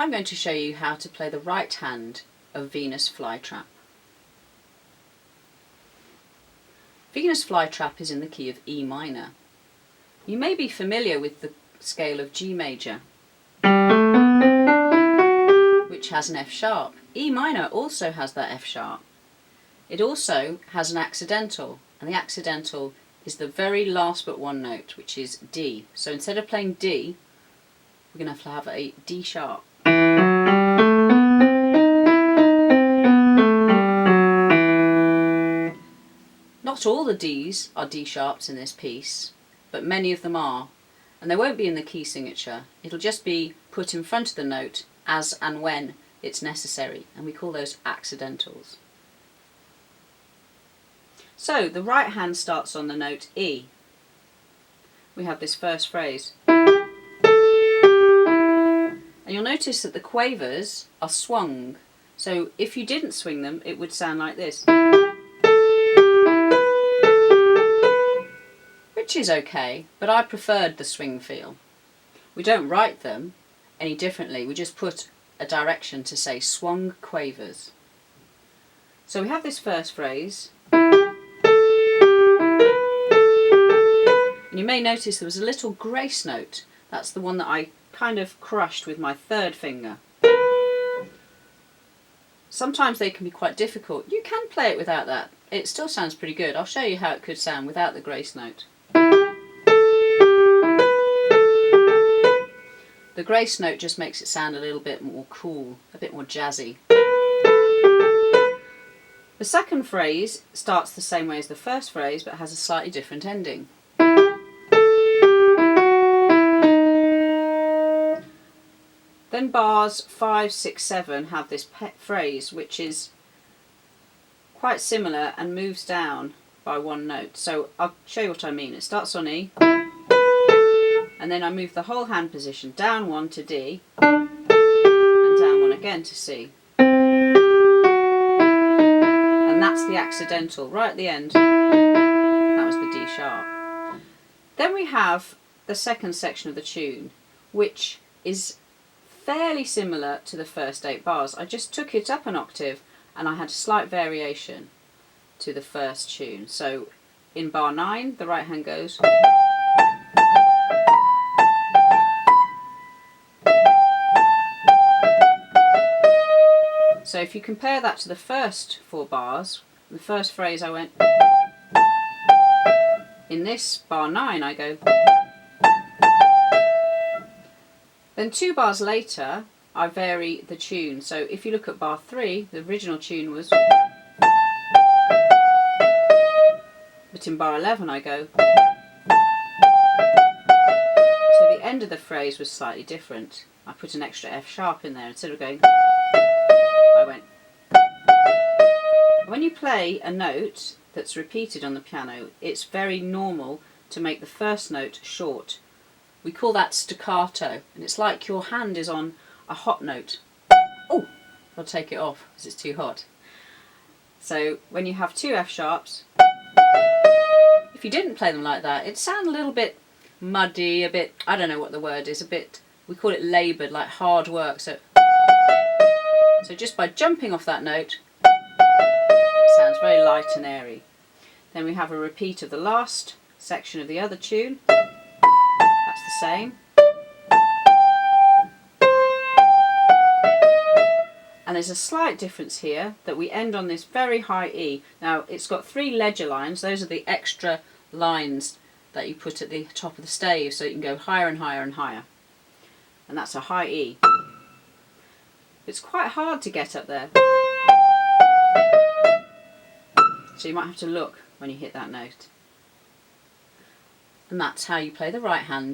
I'm going to show you how to play the right hand of Venus Flytrap. Venus Flytrap is in the key of E minor. You may be familiar with the scale of G major, which has an F sharp. E minor also has that F sharp. It also has an accidental, and the accidental is the very last but one note, which is D. So instead of playing D, we're going to have a D sharp. Not all the Ds are D sharps in this piece, but many of them are, and they won't be in the key signature. It'll just be put in front of the note as and when it's necessary, and we call those accidentals. So the right hand starts on the note E. We have this first phrase. And you'll notice that the quavers are swung. So if you didn't swing them, it would sound like this. Which is okay, but I preferred the swing feel. We don't write them any differently, we just put a direction to say swung quavers. So we have this first phrase. And you may notice there was a little grace note. That's the one that I kind of crushed with my third finger. Sometimes they can be quite difficult. You can play it without that. It still sounds pretty good. I'll show you how it could sound without the grace note. The grace note just makes it sound a little bit more cool, a bit more jazzy. The second phrase starts the same way as the first phrase, but has a slightly different ending. Then bars 5, 6, 7 have this phrase which is quite similar and moves down by one note. So I'll show you what I mean. It starts on E, and then I move the whole hand position down one to D, and down one again to C. And that's the accidental right at the end. That was the D sharp. Then we have the second section of the tune, which is fairly similar to the first 8 bars. I just took it up an octave and I had a slight variation to the first tune. So in bar 9 the right hand goes, so if you compare that to the first 4 bars, the first phrase I went, in this bar 9 I go. Then 2 bars later, I vary the tune. So if you look at bar 3, the original tune was, but in bar 11 I go. So the end of the phrase was slightly different. I put an extra F sharp in there. Instead of going, I went. When you play a note that's repeated on the piano, it's very normal to make the first note short. We call that staccato, and it's like your hand is on a hot note. Oh, I'll take it off because it's too hot. So when you have 2 F sharps, if you didn't play them like that, it'd sound a little bit muddy, a bit, I don't know what the word is, a bit, we call it laboured, like hard work. So just by jumping off that note, it sounds very light and airy. Then we have a repeat of the last section of the other tune. That's the same. And there's a slight difference here that we end on this very high E. Now it's got 3 ledger lines. Those are the extra lines that you put at the top of the stave so you can go higher and higher and higher. And that's a high E. It's quite hard to get up there. So you might have to look when you hit that note. And that's how you play the right hand